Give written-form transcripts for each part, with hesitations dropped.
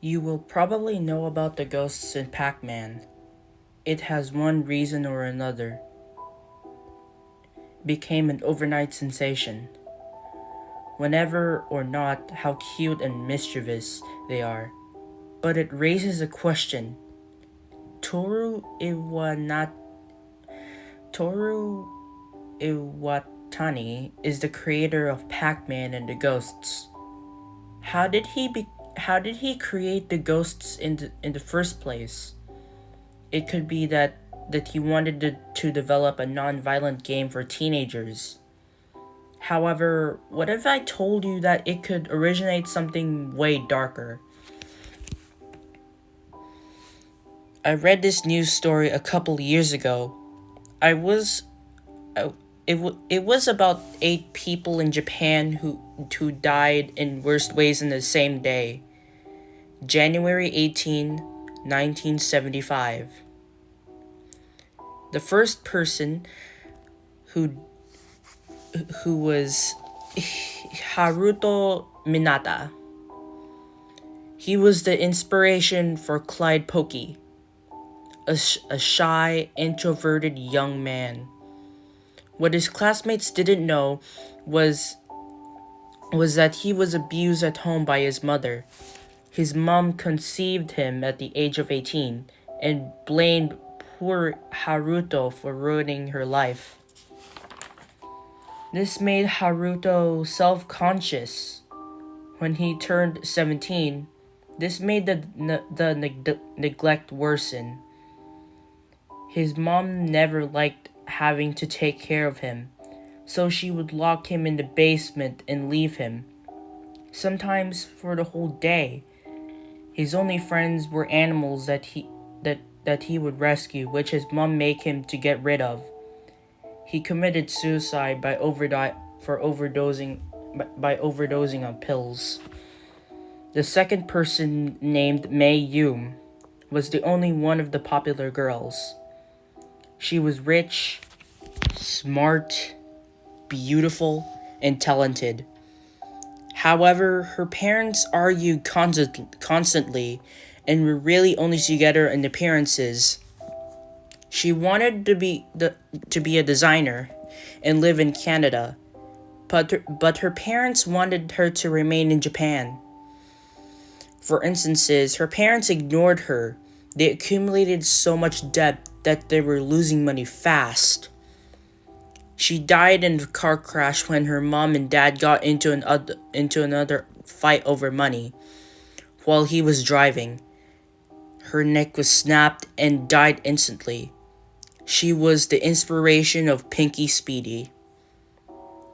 You will probably know about the ghosts in Pac-Man. It has one reason or another became an overnight sensation. Whenever or not how cute and mischievous they are. But it raises a question. Toru Iwanat Toru Iwatani is the creator of Pac-Man and the Ghosts. How did he create the ghosts in the first place? It could be that he wanted to develop a non-violent game for teenagers. However, what if I told you that it could originate something way darker? I read this news story a couple years ago. I was it was about 8 people in Japan who died in worst ways in the same day. January 18, 1975. The first person who was Haruto Minata. He was the inspiration for Clyde Pokey, a shy, introverted young man. What his classmates didn't know was that he was abused at home by his mother. His mom conceived him at the age of 18 and blamed poor Haruto for ruining her life. This made Haruto self-conscious. When he turned 17, this made the neglect worsen. His mom never liked having to take care of him, so she would lock him in the basement and leave him, sometimes for the whole day. His only friends were animals that he would rescue, which his mom made him to get rid of. He committed suicide by overdosing on pills. The second person, named Mei Yum, was the only one of the popular girls. She was rich, smart, beautiful, and talented. However, her parents argued constantly and were really only together in appearances. She wanted to be a designer and live in Canada, but her parents wanted her to remain in Japan. For instances, her parents ignored her. They accumulated so much debt that they were losing money fast. She died in a car crash when her mom and dad got into another fight over money while he was driving. Her neck was snapped and died instantly. She was the inspiration of Pinky Speedy.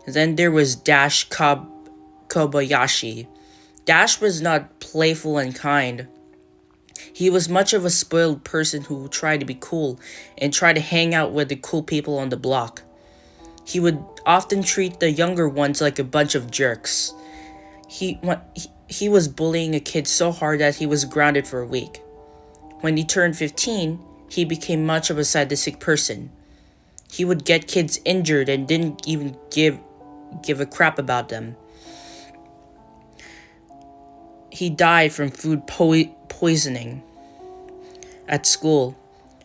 Then there was Kobayashi. Dash was not playful and kind. He was much of a spoiled person who tried to be cool and tried to hang out with the cool people on the block. He would often treat the younger ones like a bunch of jerks. He was bullying a kid so hard that he was grounded for a week. When he turned 15, he became much of a sadistic person. He would get kids injured and didn't even give a crap about them. He died from food poisoning at school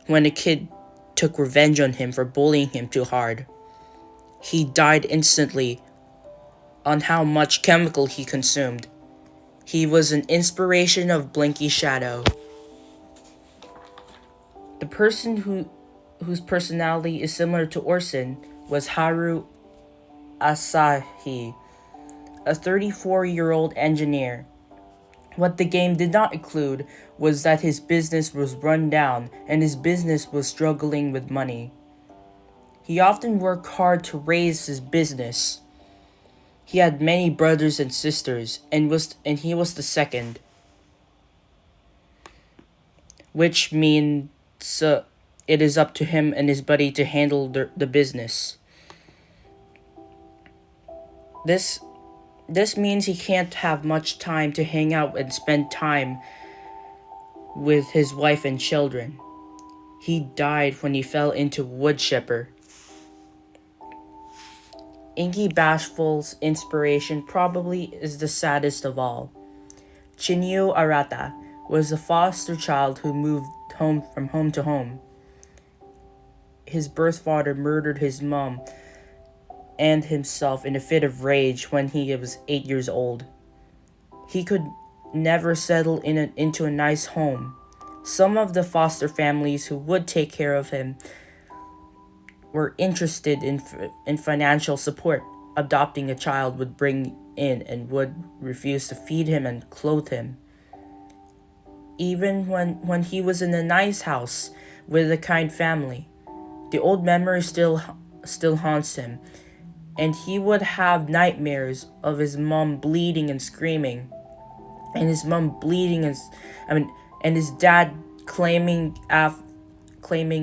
when a kid took revenge on him for bullying him too hard. He died instantly on how much chemical he consumed. He was an inspiration of Blinky Shadow. The person whose personality is similar to Orson was Haru Asahi, a 34-year-old engineer. What the game did not include was that his business was run down and his business was struggling with money. He often worked hard to raise his business. He had many brothers and sisters, and he was the second, which means it is up to him and his buddy to handle the business. This means he can't have much time to hang out and spend time with his wife and children. He died when he fell into wood chipper. Inky Bashful's inspiration probably is the saddest of all. Chinyu Arata was a foster child who moved home from home to home. His birth father murdered his mom and himself in a fit of rage when he was 8 years old. He could never settle into a nice home. Some of the foster families who would take care of him were interested in financial support. Adopting a child would bring in and would refuse to feed him and clothe him. Even when he was in a nice house with a kind family, the old memory still haunts him, and he would have nightmares of his mom bleeding and screaming, and his mom bleeding and his dad claiming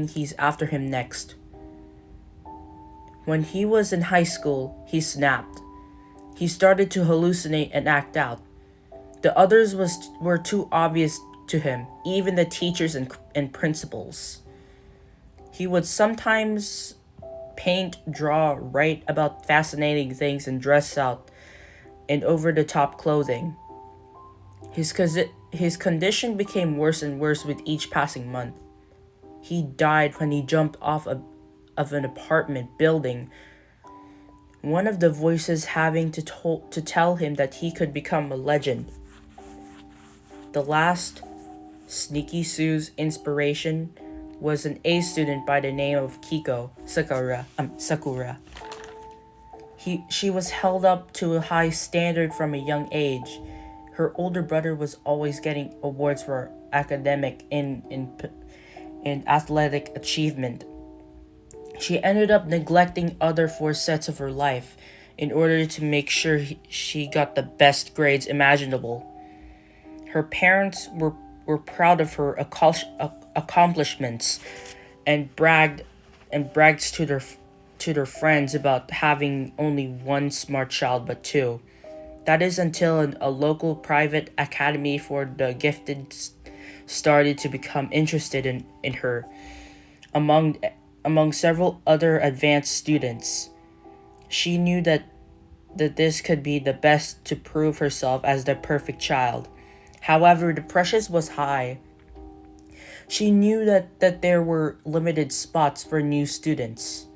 he's after him next. When he was in high school, he snapped. He started to hallucinate and act out. The others were too obvious to him, even the teachers and principals. He would sometimes paint, draw, write about fascinating things, and dress out in over-the-top clothing. His condition became worse and worse with each passing month. He died when he jumped off of an apartment building, one of the voices having to tell him that he could become a legend. The last Sneaky Sue's inspiration was an A student by the name of Sakura. She was held up to a high standard from a young age. Her older brother was always getting awards for academic and athletic achievement. She ended up neglecting other 4 sets of her life in order to make sure she got the best grades imaginable. Her parents were proud of her accomplishments and bragged to their friends about having only one smart child but 2. That is until a local private academy for the gifted started to become interested in her. Among several other advanced students, she knew that this could be the best to prove herself as the perfect child. However, the pressure was high. She knew that there were limited spots for new students.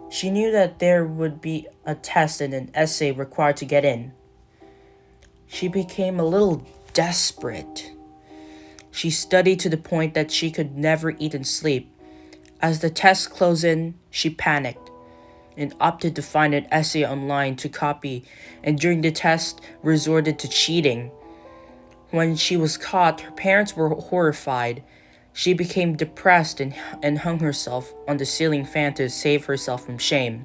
She knew that there would be a test and an essay required to get in. She became a little desperate. She studied to the point that she could never eat and sleep. As the test closed in, she panicked and opted to find an essay online to copy, and during the test resorted to cheating. When she was caught, her parents were horrified. She became depressed and hung herself on the ceiling fan to save herself from shame.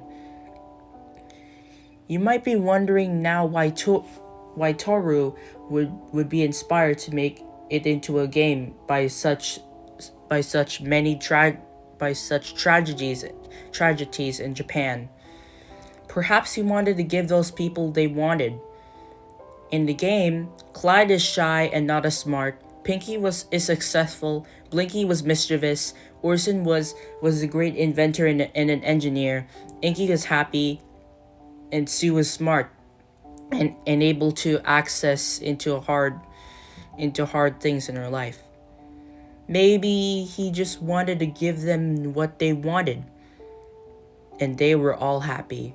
You might be wondering now why Toru would be inspired to make it into a game by such tragedies in Japan. Perhaps he wanted to give those people they wanted. In the game, Clyde is shy and not as smart. Pinky is successful. Blinky was mischievous. Orson was a great inventor and an engineer. Inky was happy, and Sue was smart and able to access into hard things in her life. Maybe he just wanted to give them what they wanted, and they were all happy.